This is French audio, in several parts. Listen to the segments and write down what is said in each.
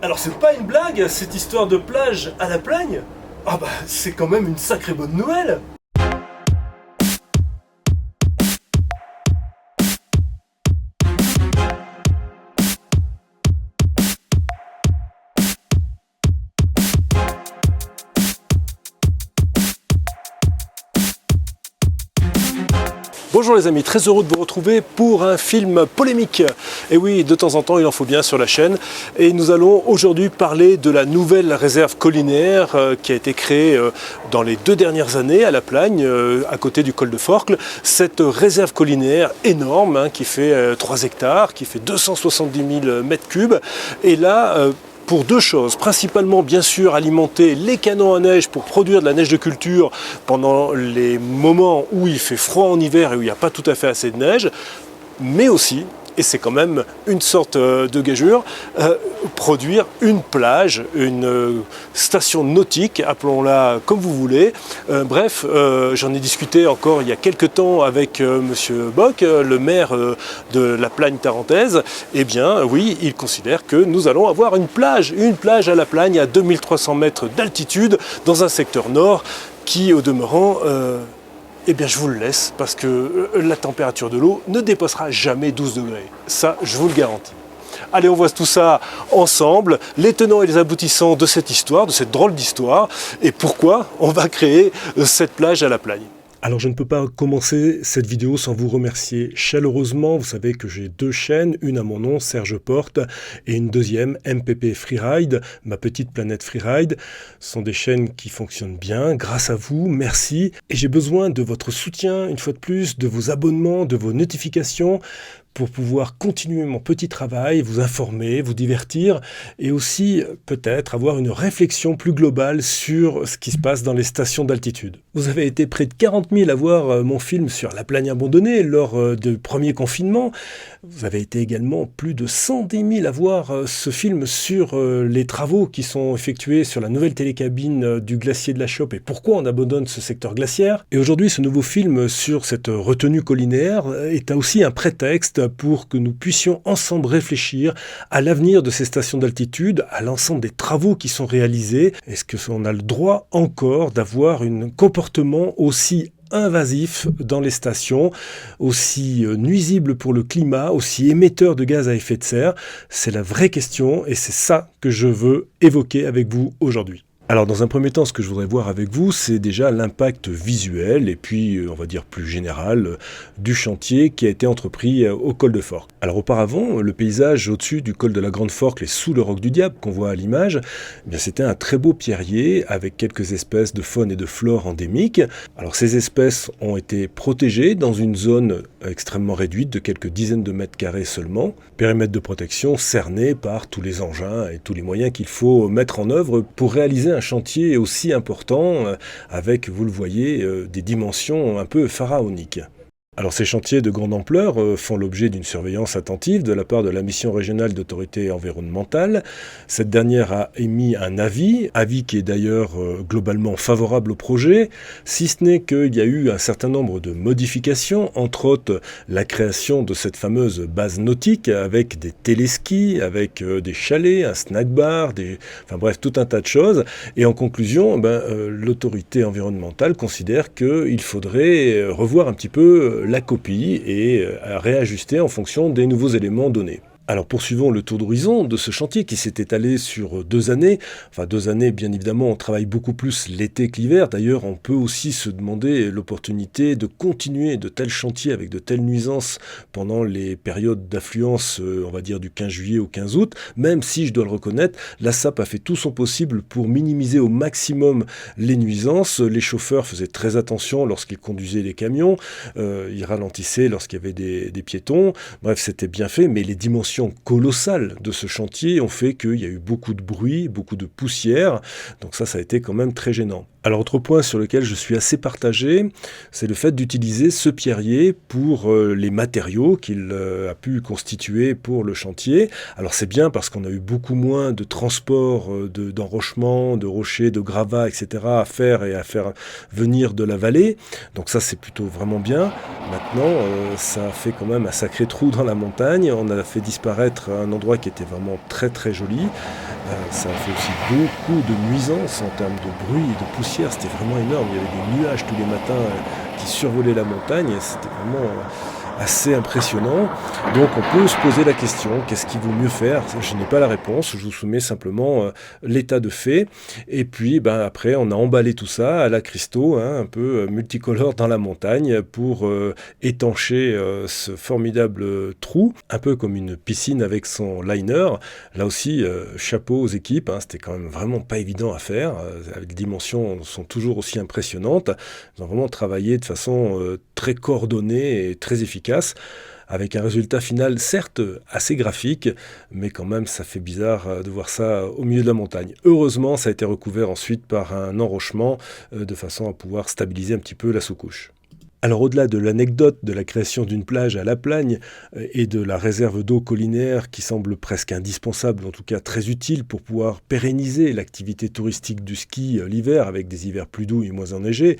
Alors c'est pas une blague, cette histoire de plage à la Plagne? Ah bah c'est quand même une sacrée bonne nouvelle. Bonjour les amis, très heureux de vous retrouver pour un film polémique. Et oui, de temps en temps il en faut bien sur la chaîne. Et nous allons aujourd'hui parler de la nouvelle réserve collinaire qui a été créée dans les 2 dernières années à La Plagne, à côté du col de Forclaz. Cette réserve collinaire énorme qui fait 3 hectares, qui fait 270 000 mètres cubes. Et là, pour 2 choses, principalement bien sûr alimenter les canons à neige pour produire de la neige de culture pendant les moments où il fait froid en hiver et où il n'y a pas tout à fait assez de neige, mais aussi, et c'est quand même une sorte de gageure, produire une plage, une station nautique, appelons-la comme vous voulez. Bref, j'en ai discuté encore il y a quelques temps avec Monsieur Bock, le maire de la Plagne tarentaise. Eh bien, oui, il considère que nous allons avoir une plage à la Plagne à 2300 mètres d'altitude dans un secteur nord qui, au demeurant, eh bien je vous le laisse parce que la température de l'eau ne dépassera jamais 12 degrés. Ça, je vous le garantis. Allez, on voit tout ça ensemble, les tenants et les aboutissants de cette histoire, de cette drôle d'histoire, et pourquoi on va créer cette plage à la Plagne. Alors je ne peux pas commencer cette vidéo sans vous remercier chaleureusement. Vous savez que j'ai 2 chaînes, une à mon nom, Serge Porte, et une deuxième, MPP Freeride, ma petite planète Freeride. Ce sont des chaînes qui fonctionnent bien, grâce à vous, merci. Et j'ai besoin de votre soutien, une fois de plus, de vos abonnements, de vos notifications, pour pouvoir continuer mon petit travail, vous informer, vous divertir, et aussi peut-être avoir une réflexion plus globale sur ce qui se passe dans les stations d'altitude. Vous avez été près de 40 000 à voir mon film sur la Plagne abandonnée lors du premier confinement. Vous avez été également plus de 110 000 à voir ce film sur les travaux qui sont effectués sur la nouvelle télécabine du glacier de la Chope et pourquoi on abandonne ce secteur glaciaire. Et aujourd'hui, ce nouveau film sur cette retenue collinaire est aussi un prétexte pour que nous puissions ensemble réfléchir à l'avenir de ces stations d'altitude, à l'ensemble des travaux qui sont réalisés. Est-ce qu'on a le droit encore d'avoir un comportement aussi invasif dans les stations, aussi nuisible pour le climat, aussi émetteur de gaz à effet de serre? C'est la vraie question et c'est ça que je veux évoquer avec vous aujourd'hui. Alors dans un premier temps, ce que je voudrais voir avec vous, c'est déjà l'impact visuel et puis, on va dire plus général, du chantier qui a été entrepris au col de Forclaz. Alors auparavant, le paysage au-dessus du col de la Grande Forclaz et sous le roc du Diable qu'on voit à l'image, eh bien c'était un très beau pierrier avec quelques espèces de faune et de flore endémiques. Alors ces espèces ont été protégées dans une zone extrêmement réduite de quelques dizaines de mètres carrés seulement, périmètre de protection cerné par tous les engins et tous les moyens qu'il faut mettre en œuvre pour réaliser un chantier aussi important avec, vous le voyez, des dimensions un peu pharaoniques. Alors ces chantiers de grande ampleur font l'objet d'une surveillance attentive de la part de la mission régionale d'autorité environnementale. Cette dernière a émis un avis qui est d'ailleurs globalement favorable au projet, si ce n'est qu'il y a eu un certain nombre de modifications, entre autres la création de cette fameuse base nautique avec des téléskis, avec des chalets, un snack bar, enfin bref, tout un tas de choses. Et en conclusion, l'autorité environnementale considère qu'il faudrait revoir un petit peu la copie et à réajuster en fonction des nouveaux éléments donnés. Alors poursuivons le tour d'horizon de ce chantier qui s'est étalé sur 2 années. Enfin 2 années, bien évidemment, on travaille beaucoup plus l'été que l'hiver. D'ailleurs, on peut aussi se demander l'opportunité de continuer de tels chantiers avec de telles nuisances pendant les périodes d'affluence, on va dire du 15 juillet au 15 août, même si, je dois le reconnaître, la SAP a fait tout son possible pour minimiser au maximum les nuisances. Les chauffeurs faisaient très attention lorsqu'ils conduisaient les camions, ils ralentissaient lorsqu'il y avait des piétons. Bref, c'était bien fait, mais les dimensions colossales de ce chantier ont fait qu'il y a eu beaucoup de bruit, beaucoup de poussière, donc ça a été quand même très gênant. Alors, autre point sur lequel je suis assez partagé, c'est le fait d'utiliser ce pierrier pour les matériaux qu'il a pu constituer pour le chantier. Alors c'est bien parce qu'on a eu beaucoup moins de transport d'enrochement, de rochers, de gravats, etc. à faire venir de la vallée. Donc ça c'est plutôt vraiment bien. Maintenant, ça a fait quand même un sacré trou dans la montagne. On a fait disparaître un endroit qui était vraiment très très joli. Ça a fait aussi beaucoup de nuisances en termes de bruit et de poussière. C'était vraiment énorme. Il y avait des nuages tous les matins qui survolaient la montagne. C'était vraiment assez impressionnant. Donc on peut se poser la question, qu'est-ce qu'il vaut mieux faire? Je n'ai pas la réponse, je vous soumets simplement l'état de fait. Et puis après, on a emballé tout ça à la Christo, un peu multicolore dans la montagne pour étancher ce formidable trou, un peu comme une piscine avec son liner. Là aussi, chapeau aux équipes, c'était quand même vraiment pas évident à faire. Les dimensions sont toujours aussi impressionnantes. Ils ont vraiment travaillé de façon très coordonnée et très efficace, avec un résultat final certes assez graphique, mais quand même ça fait bizarre de voir ça au milieu de la montagne. Heureusement, ça a été recouvert ensuite par un enrochement de façon à pouvoir stabiliser un petit peu la sous-couche. Alors au-delà de l'anecdote de la création d'une plage à La Plagne et de la réserve d'eau collinaire qui semble presque indispensable, en tout cas très utile pour pouvoir pérenniser l'activité touristique du ski l'hiver avec des hivers plus doux et moins enneigés,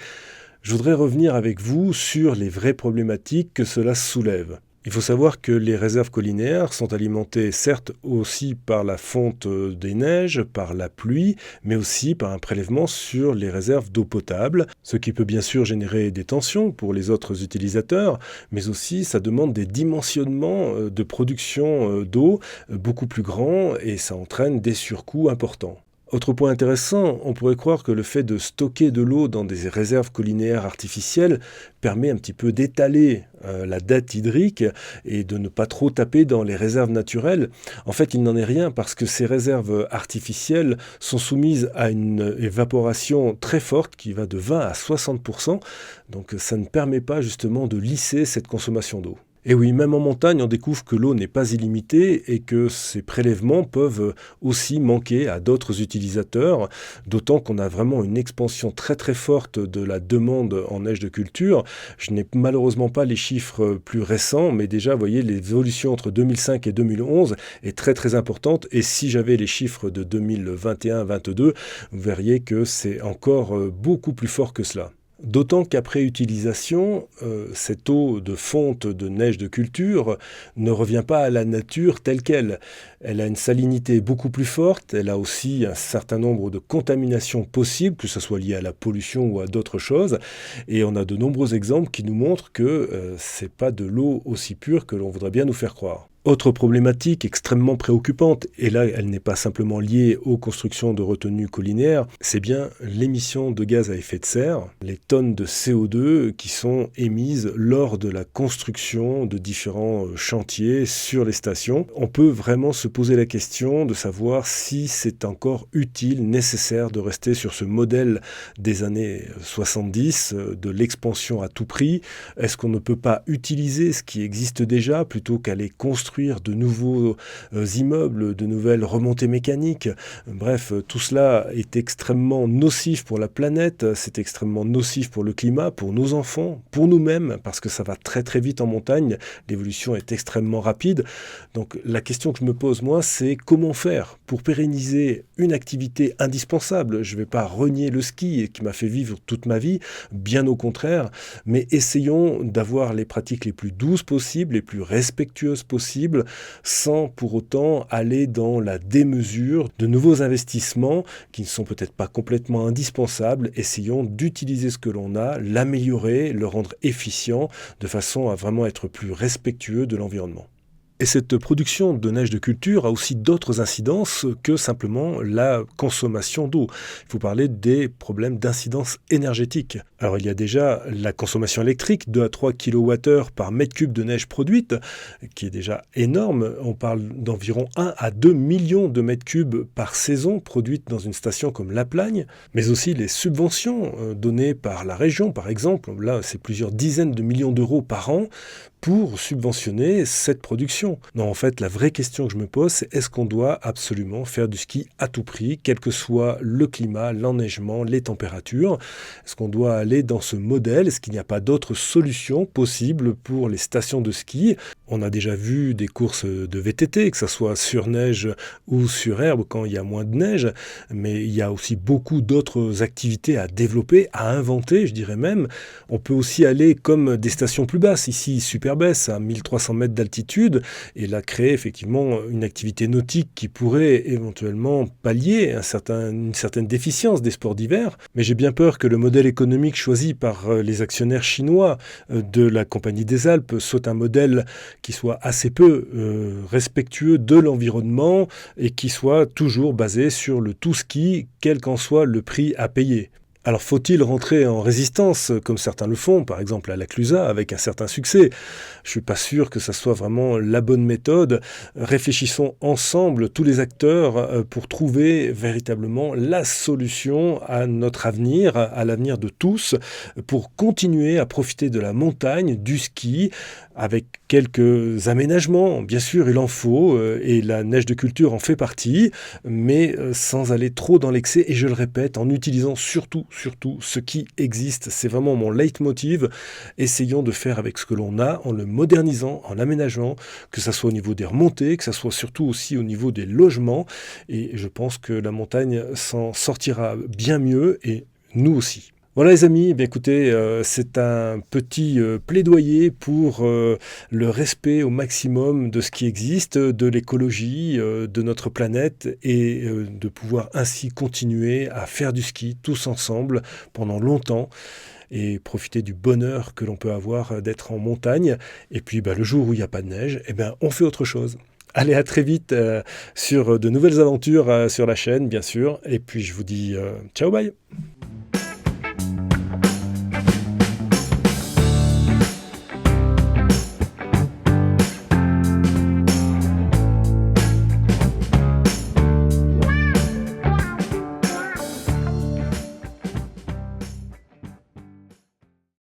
je voudrais revenir avec vous sur les vraies problématiques que cela soulève. Il faut savoir que les réserves collinaires sont alimentées certes aussi par la fonte des neiges, par la pluie, mais aussi par un prélèvement sur les réserves d'eau potable, ce qui peut bien sûr générer des tensions pour les autres utilisateurs, mais aussi ça demande des dimensionnements de production d'eau beaucoup plus grands et ça entraîne des surcoûts importants. Autre point intéressant, on pourrait croire que le fait de stocker de l'eau dans des réserves collinaires artificielles permet un petit peu d'étaler la dette hydrique et de ne pas trop taper dans les réserves naturelles. En fait, il n'en est rien parce que ces réserves artificielles sont soumises à une évaporation très forte qui va de 20 à 60%. Donc ça ne permet pas justement de lisser cette consommation d'eau. Et oui, même en montagne, on découvre que l'eau n'est pas illimitée et que ces prélèvements peuvent aussi manquer à d'autres utilisateurs, d'autant qu'on a vraiment une expansion très très forte de la demande en neige de culture. Je n'ai malheureusement pas les chiffres plus récents, mais déjà, vous voyez, l'évolution entre 2005 et 2011 est très très importante. Et si j'avais les chiffres de 2021-22, vous verriez que c'est encore beaucoup plus fort que cela. D'autant qu'après utilisation, cette eau de fonte de neige de culture ne revient pas à la nature telle qu'elle. Elle a une salinité beaucoup plus forte, elle a aussi un certain nombre de contaminations possibles, que ce soit lié à la pollution ou à d'autres choses. Et on a de nombreux exemples qui nous montrent que c'est pas de l'eau aussi pure que l'on voudrait bien nous faire croire. Autre problématique extrêmement préoccupante, et là elle n'est pas simplement liée aux constructions de retenues collinaires, c'est bien l'émission de gaz à effet de serre, les tonnes de CO2 qui sont émises lors de la construction de différents chantiers sur les stations. On peut vraiment se poser la question de savoir si c'est encore utile, nécessaire de rester sur ce modèle des années 70, de l'expansion à tout prix. Est-ce qu'on ne peut pas utiliser ce qui existe déjà plutôt qu'aller construire de nouveaux immeubles, de nouvelles remontées mécaniques. Bref, tout cela est extrêmement nocif pour la planète, c'est extrêmement nocif pour le climat, pour nos enfants, pour nous-mêmes, parce que ça va très très vite en montagne, l'évolution est extrêmement rapide. Donc la question que je me pose moi, c'est comment faire pour pérenniser une activité indispensable. Je ne vais pas renier le ski qui m'a fait vivre toute ma vie, bien au contraire, mais essayons d'avoir les pratiques les plus douces possibles, les plus respectueuses possibles, sans pour autant aller dans la démesure de nouveaux investissements qui ne sont peut-être pas complètement indispensables. Essayons d'utiliser ce que l'on a, l'améliorer, le rendre efficient, de façon à vraiment être plus respectueux de l'environnement. Et cette production de neige de culture a aussi d'autres incidences que simplement la consommation d'eau. Il faut parler des problèmes d'incidence énergétique. Alors il y a déjà la consommation électrique, 2 à 3 kWh par mètre cube de neige produite, qui est déjà énorme. On parle d'environ 1 à 2 millions de mètres cubes par saison produites dans une station comme La Plagne, mais aussi les subventions données par la région, par exemple. Là, c'est plusieurs dizaines de millions d'euros par an pour subventionner cette production. Non, en fait, la vraie question que je me pose, c'est est-ce qu'on doit absolument faire du ski à tout prix, quel que soit le climat, l'enneigement, les températures? Est-ce qu'on doit aller dans ce modèle? Est-ce qu'il n'y a pas d'autres solutions possibles pour les stations de ski? On a déjà vu des courses de VTT, que ce soit sur neige ou sur herbe quand il y a moins de neige, mais il y a aussi beaucoup d'autres activités à développer, à inventer, je dirais même. On peut aussi aller comme des stations plus basses, ici Superbès, à 1300 mètres d'altitude, et là créer effectivement une activité nautique qui pourrait éventuellement pallier une certaine déficience des sports d'hiver. Mais j'ai bien peur que le modèle économique choisi par les actionnaires chinois de la Compagnie des Alpes soit un modèle qui soit assez peu respectueux de l'environnement et qui soit toujours basé sur le tout ski, quel qu'en soit le prix à payer. Alors faut-il rentrer en résistance, comme certains le font, par exemple à la Clusaz, avec un certain succès? Je ne suis pas sûr que ça soit vraiment la bonne méthode. Réfléchissons ensemble, tous les acteurs, pour trouver véritablement la solution à notre avenir, à l'avenir de tous, pour continuer à profiter de la montagne, du ski, avec quelques aménagements. Bien sûr, il en faut, et la neige de culture en fait partie, mais sans aller trop dans l'excès, et je le répète, en utilisant surtout ce qui existe. C'est vraiment mon leitmotiv. Essayons de faire avec ce que l'on a, en le modernisant, en l'aménageant, que ce soit au niveau des remontées, que ce soit surtout aussi au niveau des logements. Et je pense que la montagne s'en sortira bien mieux, et nous aussi. Voilà les amis, eh bien, écoutez, c'est un petit plaidoyer pour le respect au maximum de ce qui existe, de l'écologie, de notre planète, et de pouvoir ainsi continuer à faire du ski tous ensemble pendant longtemps et profiter du bonheur que l'on peut avoir d'être en montagne. Et puis le jour où il n'y a pas de neige, eh bien, on fait autre chose. Allez, à très vite sur de nouvelles aventures sur la chaîne, bien sûr. Et puis je vous dis ciao, bye.